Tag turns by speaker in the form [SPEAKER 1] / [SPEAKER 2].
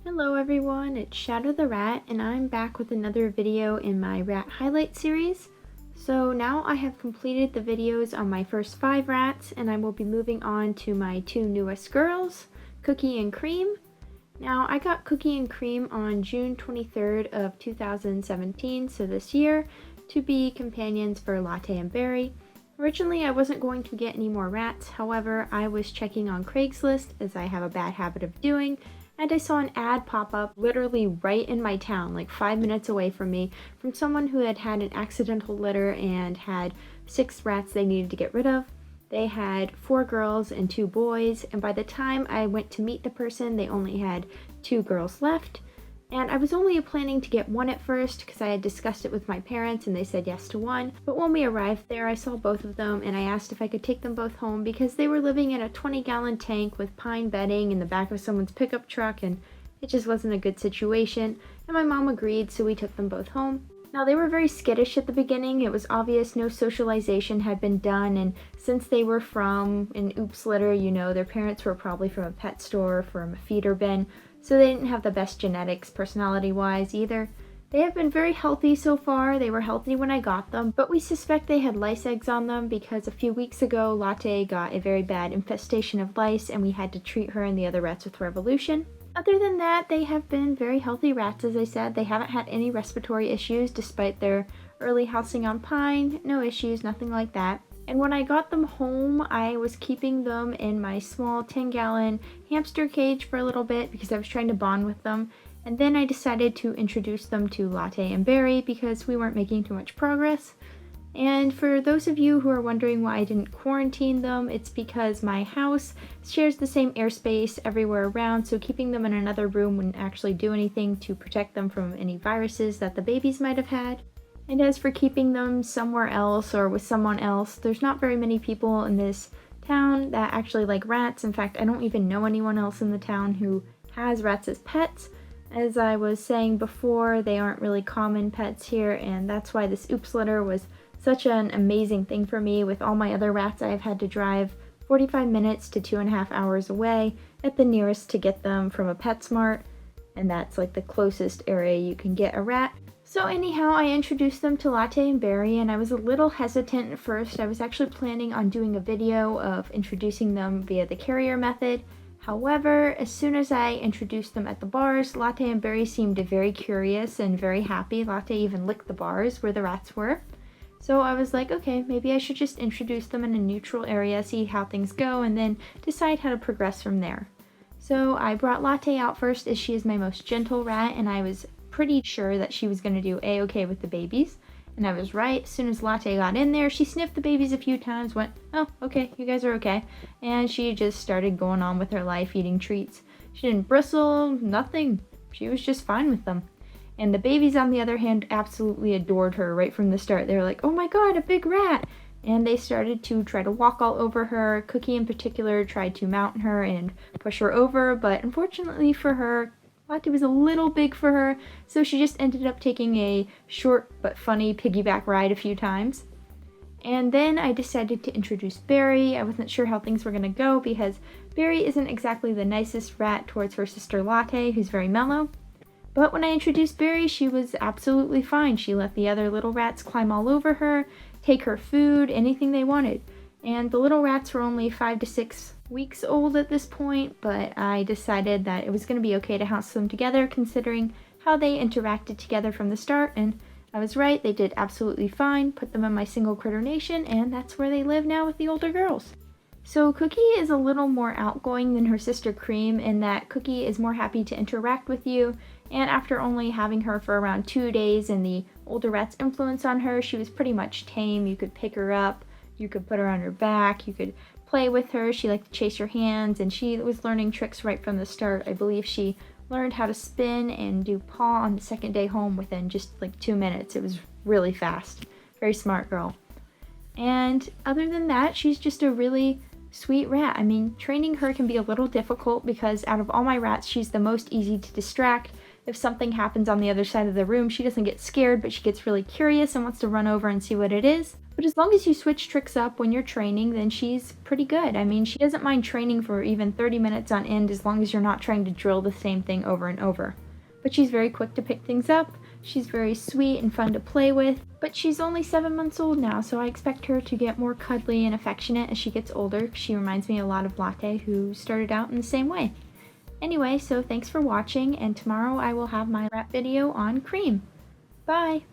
[SPEAKER 1] Hello everyone, it's Shadow the Rat and I'm back with another video in my rat highlight series. So now I have completed the videos on my first 5 rats and I will be moving on to my 2 newest girls, Cookie and Cream. Now I got Cookie and Cream on June 23rd of 2017, so this year, to be companions for Latte and Berry. Originally I wasn't going to get any more rats, however I was checking on Craigslist, as I have a bad habit of doing, and I saw an ad pop up literally right in my town, like 5 minutes away from me, from someone who had had an accidental litter and had 6 rats they needed to get rid of. They had 4 girls and 2 boys, and by the time I went to meet the person, they only had 2 girls left. And I was only planning to get 1 at first because I had discussed it with my parents and they said yes to 1. But when we arrived there, I saw both of them and I asked if I could take them both home because they were living in a 20-gallon tank with pine bedding in the back of someone's pickup truck, and it just wasn't a good situation. And my mom agreed, so we took them both home. Now, they were very skittish at the beginning. It was obvious no socialization had been done, and since they were from an oops litter, you know, their parents were probably from a pet store, from a feeder bin, so they didn't have the best genetics personality-wise either. They have been very healthy so far. They were healthy when I got them, but we suspect they had lice eggs on them because a few weeks ago, Latte got a very bad infestation of lice and we had to treat her and the other rats with Revolution. Other than that, they have been very healthy rats, as I said. They haven't had any respiratory issues despite their early housing on pine. No issues, nothing like that. And when I got them home, I was keeping them in my small 10-gallon hamster cage for a little bit because I was trying to bond with them. And then I decided to introduce them to Latte and Berry because we weren't making too much progress. And for those of you who are wondering why I didn't quarantine them, it's because my house shares the same airspace everywhere around, so keeping them in another room wouldn't actually do anything to protect them from any viruses that the babies might have had. And as for keeping them somewhere else or with someone else, there's not very many people in this town that actually like rats. In fact, I don't even know anyone else in the town who has rats as pets. As I was saying before, they aren't really common pets here, and that's why this oops litter was such an amazing thing for me. With all my other rats, I've had to drive 45 minutes to 2.5 hours away at the nearest to get them from a PetSmart, and that's like the closest area you can get a rat. So anyhow, I introduced them to Latte and Berry, and I was a little hesitant at first. I was actually planning on doing a video of introducing them via the carrier method. However, as soon as I introduced them at the bars, Latte and Berry seemed very curious and very happy. Latte even licked the bars where the rats were. So I was like, okay, maybe I should just introduce them in a neutral area, see how things go, and then decide how to progress from there. So I brought Latte out first, as she is my most gentle rat, and I was pretty sure that she was going to do a-okay with the babies. And I was right. As soon as Latte got in there, she sniffed the babies a few times, went, oh, okay, you guys are okay. And she just started going on with her life, eating treats. She didn't bristle, nothing. She was just fine with them. And the babies, on the other hand, absolutely adored her right from the start. They were like, oh my god, a big rat! And they started to try to walk all over her. Cookie in particular tried to mount her and push her over, but unfortunately for her, Latte was a little big for her, so she just ended up taking a short but funny piggyback ride a few times. And then I decided to introduce Berry. I wasn't sure how things were going to go because Berry isn't exactly the nicest rat towards her sister Latte, who's very mellow. But when I introduced Berry, she was absolutely fine. She let the other little rats climb all over her, take her food, anything they wanted. And the little rats were only 5 to 6 weeks old at this point, but I decided that it was going to be okay to house them together considering how they interacted together from the start, and I was right. They did absolutely fine. Put them in my single critter nation, and that's where they live now with the older girls. So Cookie is a little more outgoing than her sister Cream in that Cookie is more happy to interact with you, and after only having her for around 2 days and the older rat's influence on her, she was pretty much tame. You could pick her up, you could put her on her back, you could play with her. She liked to chase your hands, and she was learning tricks right from the start. I believe she learned how to spin and do paw on the second day home within just like 2 minutes. It was really fast. Very smart girl. And other than that, she's just a really sweet rat. I mean, training her can be a little difficult because out of all my rats, she's the most easy to distract. If something happens on the other side of the room, she doesn't get scared, but she gets really curious and wants to run over and see what it is. But as long as you switch tricks up when you're training, then she's pretty good. I mean, she doesn't mind training for even 30 minutes on end as long as you're not trying to drill the same thing over and over. But she's very quick to pick things up. She's very sweet and fun to play with. But she's only 7 months old now, so I expect her to get more cuddly and affectionate as she gets older. She reminds me a lot of Latte, who started out in the same way. Anyway, so thanks for watching, and tomorrow I will have my rat video on Cream. Bye!